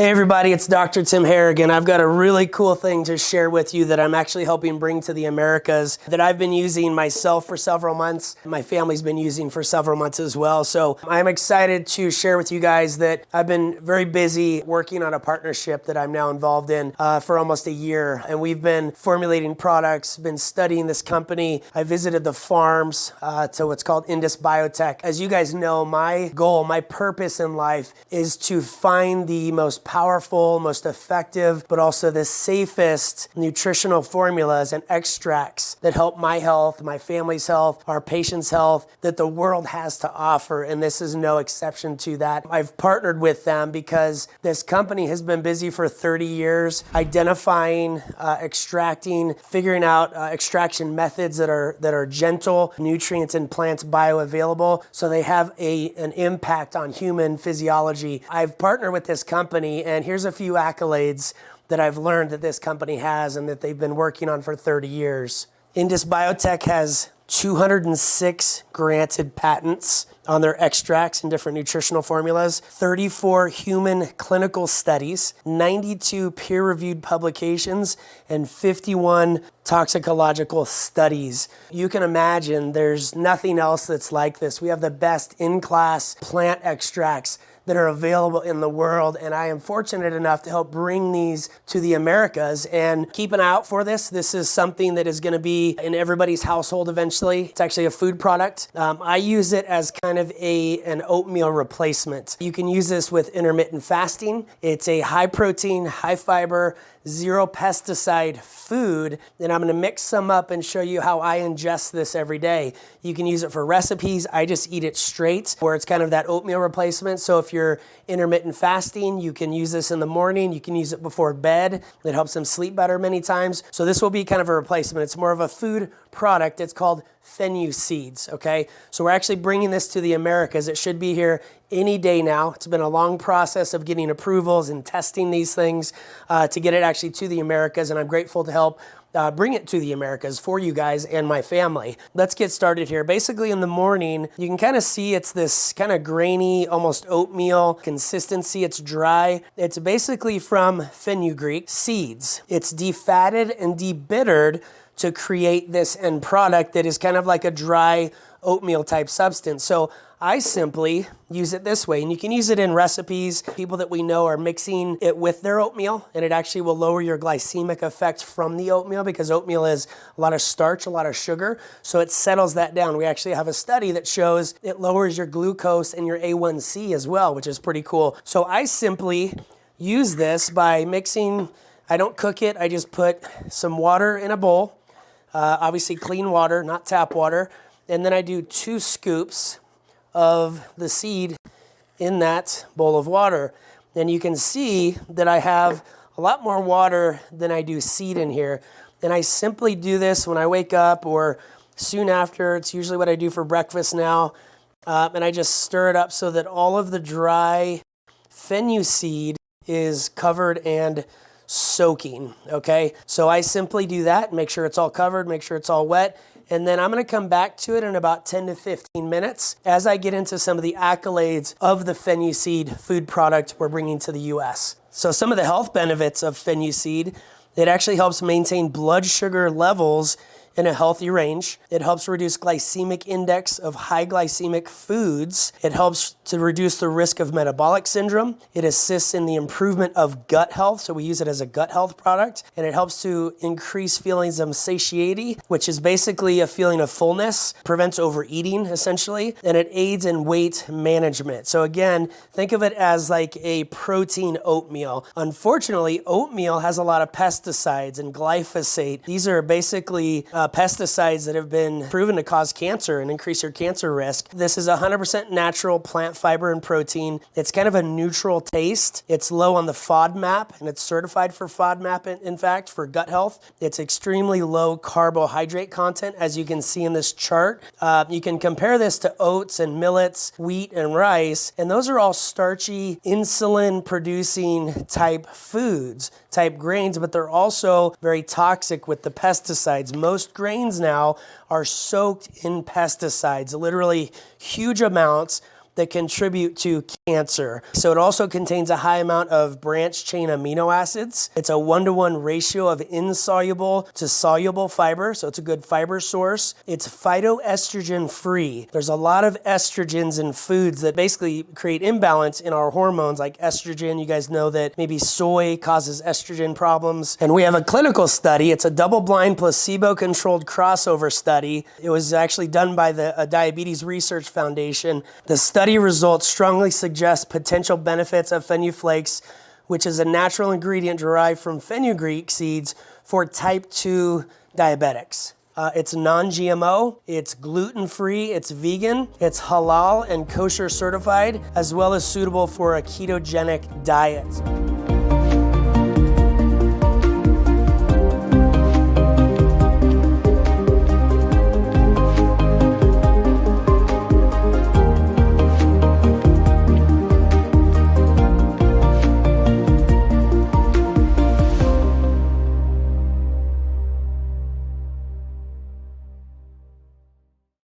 Hey everybody, it's Dr. Tim Harrigan. I've got a really cool thing to share with you that I'm actually helping bring to the Americas that I've been using myself for several months. My family's been using for several months as well. So I'm excited to share with you guys that I've been very busy working on a partnership that I'm now involved in for almost a year. And we've been formulating products, been studying this company. I visited the farms to what's called Indus Biotech. As you guys know, my goal, my purpose in life is to find the most powerful, most effective, but also the safest nutritional formulas and extracts that help my health, my family's health, our patients' health, that the world has to offer. And this is no exception to that. I've partnered with them because this company has been busy for 30 years identifying, extracting, figuring out extraction methods that are gentle, nutrients and plants bioavailable, so they have an impact on human physiology. I've partnered with this company, and here's a few accolades that I've learned that this company has and that they've been working on for 30 years. Indus Biotech has 206 granted patents on their extracts and different nutritional formulas, 34 human clinical studies, 92 peer-reviewed publications, and 51 toxicological studies. You can imagine there's nothing else that's like this. We have the best in-class plant extracts that are available in the world, and I am fortunate enough to help bring these to the Americas. And keep an eye out for this. This is something that is going to be in everybody's household eventually. It's actually a food product. I use it as kind of an oatmeal replacement. You can use this with intermittent fasting. It's a high protein, high fiber, zero pesticide food, and I'm going to mix some up and show you how I ingest this every day. You can use it for recipes. I just eat it straight, where it's kind of that oatmeal replacement. So if you're intermittent fasting, you can use this in the morning. You can use it before bed. It helps them sleep better many times. So this will be kind of a replacement. It's more of a food product. It's called Fenuseeds, okay? So we're actually bringing this to the Americas. It should be here any day now. It's been a long process of getting approvals and testing these things to get it actually to the Americas, and I'm grateful to help bring it to the Americas for you guys and my family. Let's get started here. Basically in the morning, you can kind of see it's this kind of grainy, almost oatmeal consistency. It's dry. It's basically from Fenugreek seeds. It's defatted and debittered to create this end product that is kind of like a dry oatmeal type substance. So I simply use it this way, and you can use it in recipes. People that we know are mixing it with their oatmeal, and it actually will lower your glycemic effect from the oatmeal, because oatmeal is a lot of starch, a lot of sugar, so it settles that down. We actually have a study that shows it lowers your glucose and your A1C as well, which is pretty cool. So I simply use this by mixing. I don't cook it. I just put some water in a bowl, obviously clean water, not tap water, and then I do 2 scoops of the seed in that bowl of water. And you can see that I have a lot more water than I do seed in here. And I simply do this when I wake up or soon after. It's usually what I do for breakfast now. And I just stir it up so that all of the dry Fenuseed is covered and soaking, okay? So I simply do that, make sure it's all covered, make sure it's all wet, and then I'm gonna come back to it in about 10 to 15 minutes as I get into some of the accolades of the Fenuseed food product we're bringing to the US. So some of the health benefits of Fenuseed: it actually helps maintain blood sugar levels in a healthy range. It helps reduce glycemic index of high glycemic foods. It helps to reduce the risk of metabolic syndrome. It assists in the improvement of gut health, so we use it as a gut health product. And it helps to increase feelings of satiety, which is basically a feeling of fullness, prevents overeating essentially, and it aids in weight management. So again, think of it as like a protein oatmeal. Unfortunately, oatmeal has a lot of pesticides and glyphosate. These are basically pesticides that have been proven to cause cancer and increase your cancer risk. This is 100% natural plant fiber and protein. It's kind of a neutral taste. It's low on the FODMAP, and it's certified for FODMAP, in fact, for gut health. It's extremely low carbohydrate content, as you can see in this chart. You can compare this to oats and millets, wheat and rice, and those are all starchy, insulin-producing type foods, type grains, but they're also very toxic with the pesticides. Most grains now are soaked in pesticides, literally huge amounts that contribute to cancer. So it also contains a high amount of branched chain amino acids. It's a 1-to-1 ratio of insoluble to soluble fiber, so it's a good fiber source. It's phytoestrogen free. There's a lot of estrogens in foods that basically create imbalance in our hormones, like estrogen. You guys know that maybe soy causes estrogen problems. And we have a clinical study. It's a double-blind, placebo-controlled crossover study. It was actually done by the Diabetes Research Foundation. The study results strongly suggest potential benefits of Fenuflakes, which is a natural ingredient derived from fenugreek seeds for type 2 diabetics. It's non-GMO, it's gluten-free, it's vegan, it's halal and kosher certified, as well as suitable for a ketogenic diet.